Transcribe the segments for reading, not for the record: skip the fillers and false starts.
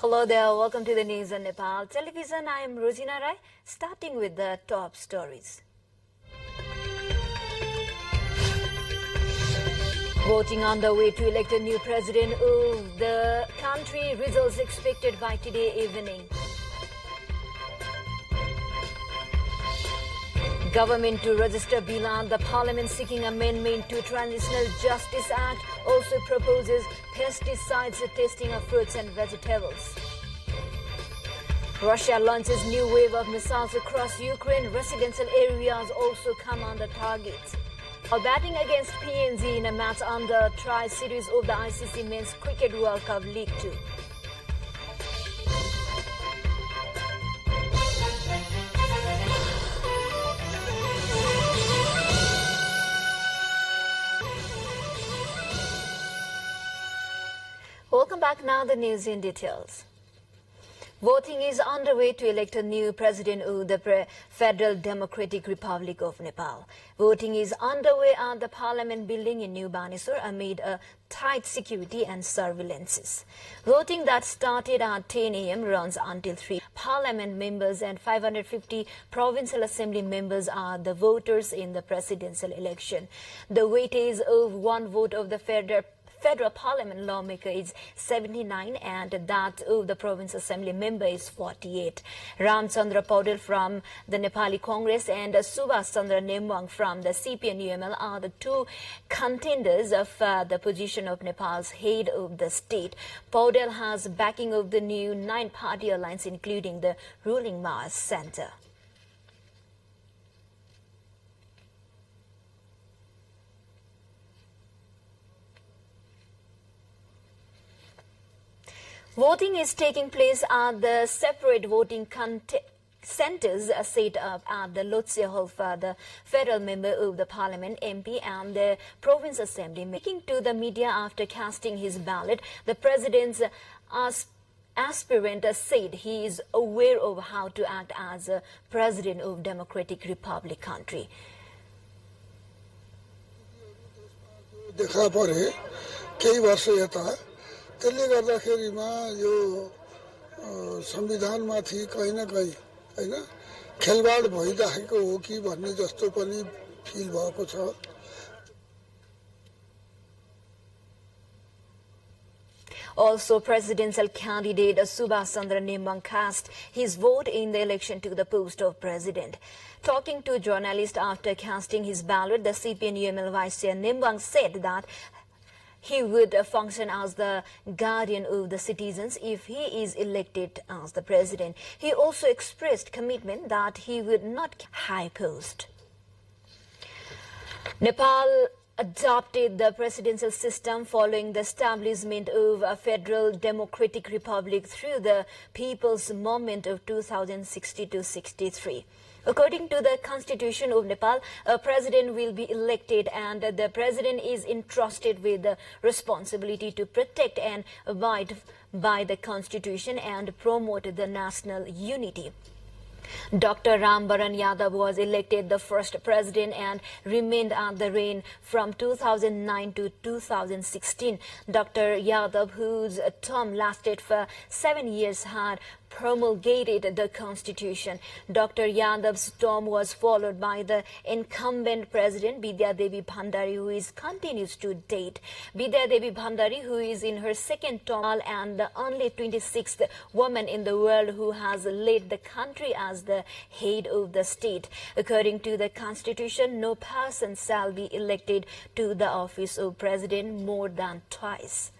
Hello there, welcome to the news on Nepal television. I am Rosina Rai, starting with the top stories. Voting on the way to elect a new president of the country, results expected by today evening. Government to register bill on the parliament seeking amendment to Transitional Justice Act also proposes pesticides testing of fruits and vegetables. Russia launches new wave of missiles across Ukraine. Residential areas also come under target. While batting against PNG in a match on the Tri-Series of the ICC Men's Cricket World Cup League 2. Welcome back. Now the news in details. Voting is underway to elect a new president of the Federal Democratic Republic of Nepal. Voting is underway at the Parliament building in New Baneswar amid a tight security and surveillances. Voting that started at 10 a.m. runs until 3. Parliament members and 550 Provincial Assembly members are the voters in the presidential election. The weightage of one vote of the Federal Parliament lawmaker is 79 and that of the Province Assembly member is 48. Ramchandra Paudel from the Nepali Congress and Subhash Chandra Nembang from the CPN-UML are the two contenders of the position of Nepal's head of the state. Paudel has backing of the new 9-party alliance including the ruling Maoist Centre. Voting is taking place at the separate voting centres set up at the Lotse Hall for the federal member of the parliament, MP, and the province assembly. Speaking to the media after casting his ballot, the president's aspirant said he is aware of how to act as a president of Democratic Republic country. त्यसले गर्दाखेरिमा यो संविधानमाथि कहीं न कहीं हैन खेलवाड भइराखेको हो कि भन्ने जस्तो पनि फिल भएको छ. Also, presidential candidate Subhash Chandra Nembang cast his vote in the election to the post of president. Talking to journalists after casting his ballot, the CPN-UML Vice Chair Nembang said that he would function as the guardian of the citizens if he is elected as the president. He also expressed commitment that he would not high post. Nepal adopted the presidential system following the establishment of a Federal Democratic Republic through the People's Movement of 2060-63. According to the Constitution of Nepal, a president will be elected and the president is entrusted with the responsibility to protect and abide by the Constitution and promote the national unity. Dr. Rambaran Yadav was elected the first president and remained at the reign from 2009 to 2016. Dr. Yadav, whose term lasted for 7 years, had promulgated the constitution. Dr. Yadav's term was followed by the incumbent president Bidya Devi Bhandari, who continues to date. Bidya Devi Bhandari, who is in her second term and the only 26th woman in the world who has led the country as the head of the state. According to the constitution, no person shall be elected to the office of president more than twice.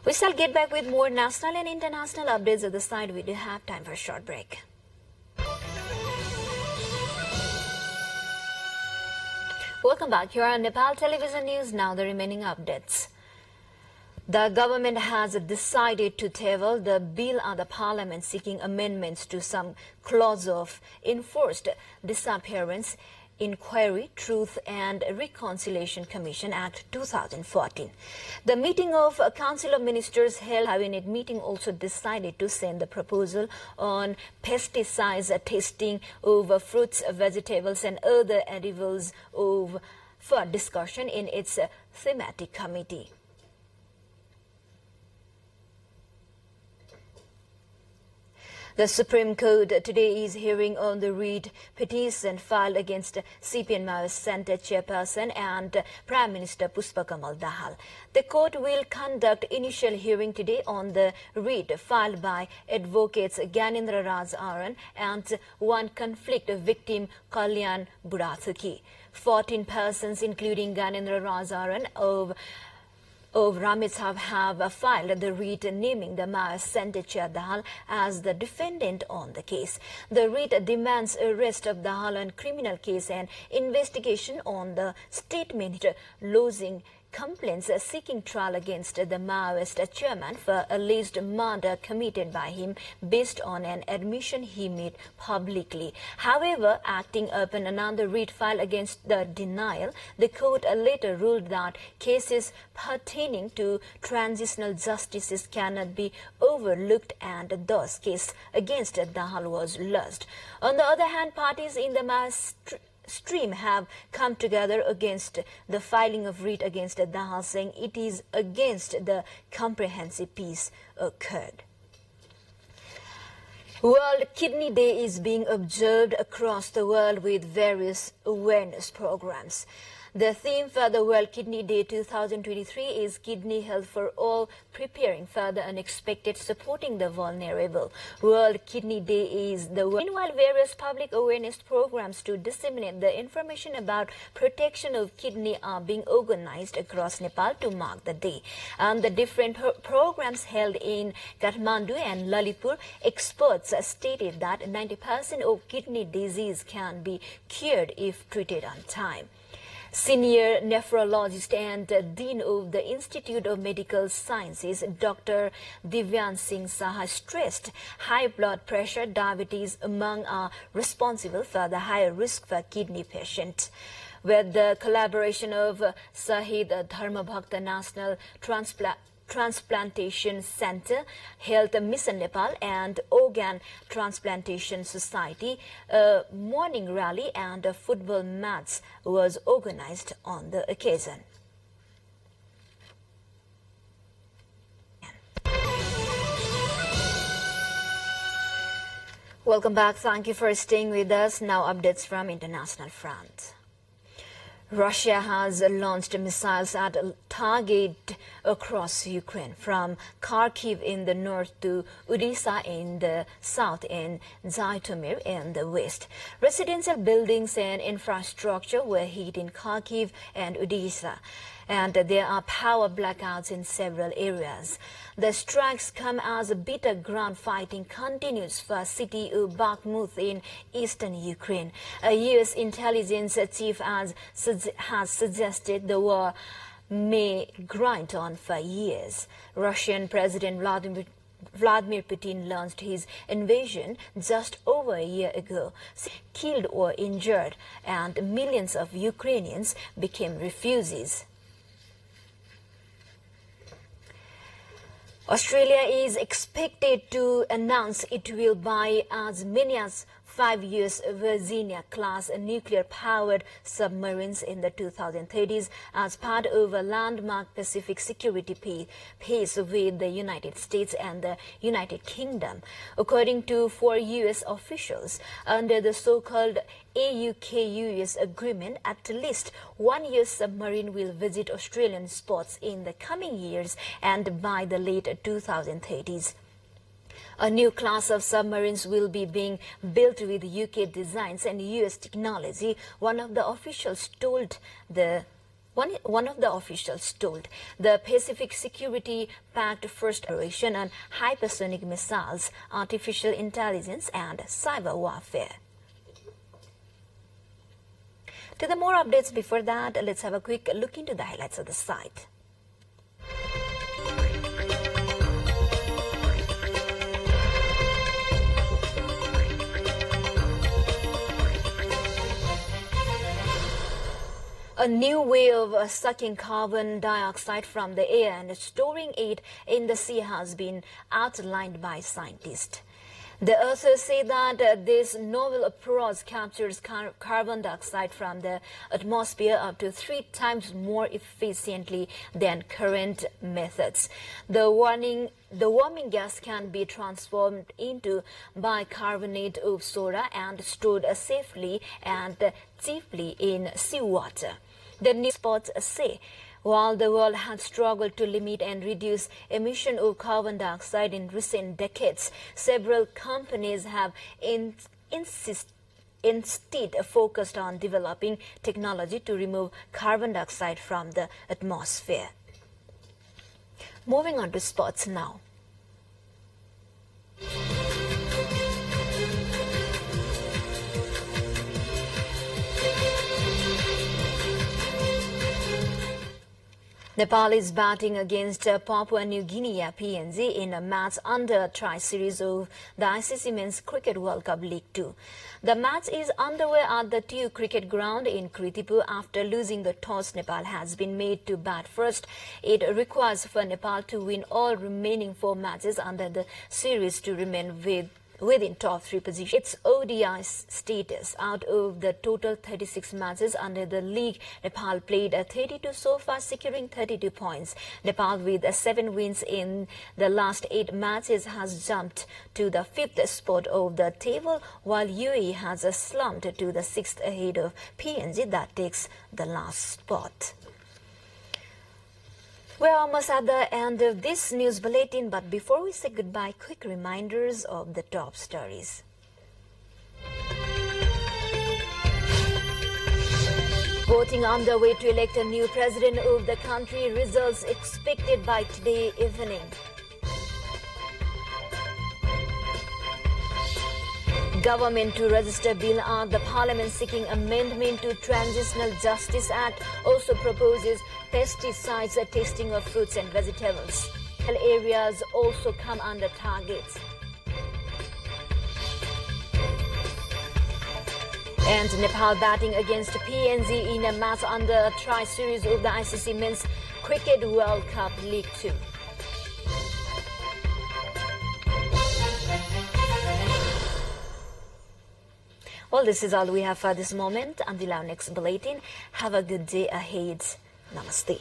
We shall get back with more national and international updates at the side. We do have time for a short break. Welcome back. Here on Nepal Television News. Now the remaining updates. The government has decided to table the bill at the parliament seeking amendments to some clause of enforced disappearance Inquiry, Truth and Reconciliation Commission Act 2014. The meeting of Council of Ministers held cabinet meeting also decided to send the proposal on pesticides testing of fruits, vegetables and other edibles for discussion in its thematic committee. The Supreme Court today is hearing on the writ petition filed against CPN Maoist Center Chairperson and Prime Minister Pushpakamal Dahal. The court will conduct initial hearing today on the writ filed by advocates Gyanendra Raj Aran and one conflict victim Kalyan Burathuki. 14 persons, including Gyanendra Raj Aran of Ramitshav, have filed the writ naming the Maoist Center Chair Dahal as the defendant on the case. The writ demands arrest of Dahal on criminal case and investigation on the statement lodging complaints seeking trial against the Maoist chairman for alleged murder committed by him based on an admission he made publicly. However, acting upon another writ filed against the denial, the court later ruled that cases pertaining to transitional justices cannot be overlooked, and thus case against Dahal was lost. On the other hand, parties in the Maoist stream have come together against the filing of writ against Dahal, saying it is against the comprehensive peace occurred. World Kidney Day is being observed across the world with various awareness programs. The theme for the World Kidney Day 2023 is Kidney Health for All, preparing for the unexpected, supporting the vulnerable. World Kidney Day is the meanwhile, various public awareness programs to disseminate the information about protection of kidney are being organized across Nepal to mark the day. And the different programs held in Kathmandu and Lalitpur, experts stated that 90% of kidney disease can be cured if treated on time. Senior nephrologist and Dean of the Institute of Medical Sciences, Dr. Divyan Singh Saha, stressed high blood pressure, diabetes among are responsible for the higher risk for kidney patients. With the collaboration of Sahid Dharmabhakta National Transplantation Center, Health Mission Nepal and Organ Transplantation Society, a morning rally and a football match was organized on the occasion. Welcome back. Thank you for staying with us. Now updates from international front. Russia has launched missiles at target across Ukraine, from Kharkiv in the north to Odessa in the south and Zhytomyr in the west. Residential buildings and infrastructure were hit in Kharkiv and Odessa, and there are power blackouts in several areas. The strikes come as bitter ground fighting continues for city of Bakhmut in eastern Ukraine. A U.S. intelligence chief has suggested the war may grind on for years. Russian President Vladimir Putin launched his invasion just over a year ago, killed or injured, and millions of Ukrainians became refugees. Australia is expected to announce it will buy as many as 5 U.S. Virginia-class nuclear-powered submarines in the 2030s as part of a landmark Pacific security peace with the United States and the United Kingdom. According to 4 U.S. officials, under the so-called AUKUS agreement, at least 1 U.S. submarine will visit Australian spots in the coming years and by the late 2030s. A new class of submarines will be being built with UK designs and US technology. One of the officials told the Pacific Security Pact first operation on hypersonic missiles, artificial intelligence, and cyber warfare. To the more updates before that, let's have a quick look into the highlights of the site. A new way of sucking carbon dioxide from the air and storing it in the sea has been outlined by scientists. The authors say that this novel approach captures carbon dioxide from the atmosphere up to 3 times more efficiently than current methods. The warming gas can be transformed into bicarbonate of soda and stored safely and cheaply in seawater. The news experts say, while the world has struggled to limit and reduce emission of carbon dioxide in recent decades, several companies have instead focused on developing technology to remove carbon dioxide from the atmosphere. Moving on to sports now. Nepal is batting against Papua New Guinea (PNG) in a match under tri-series of the ICC Men's Cricket World Cup League 2. The match is underway at the TU Cricket Ground in Kirtipur. After losing the toss, Nepal has been made to bat first. It requires for Nepal to win all remaining 4 matches under the series to remain within top 3 position. Its ODI status. Out of the total 36 matches under the league, Nepal played 32 so far, securing 32 points. Nepal, with 7 wins in the last 8 matches, has jumped to the 5th spot of the table, while UAE has slumped to the 6th ahead of PNG that takes the last spot. We're almost at the end of this news bulletin, but before we say goodbye, quick reminders of the top stories. Voting underway to elect a new president of the country, results expected by today evening. Government to register bill at the Parliament seeking amendment to Transitional Justice Act also proposes pesticides testing of fruits and vegetables. Areas also come under targets. And Nepal batting against PNG in a match under a tri-series of the ICC Men's Cricket World Cup League 2. Well, this is all we have for this moment. Until our next bulletin, have a good day ahead. Namaste.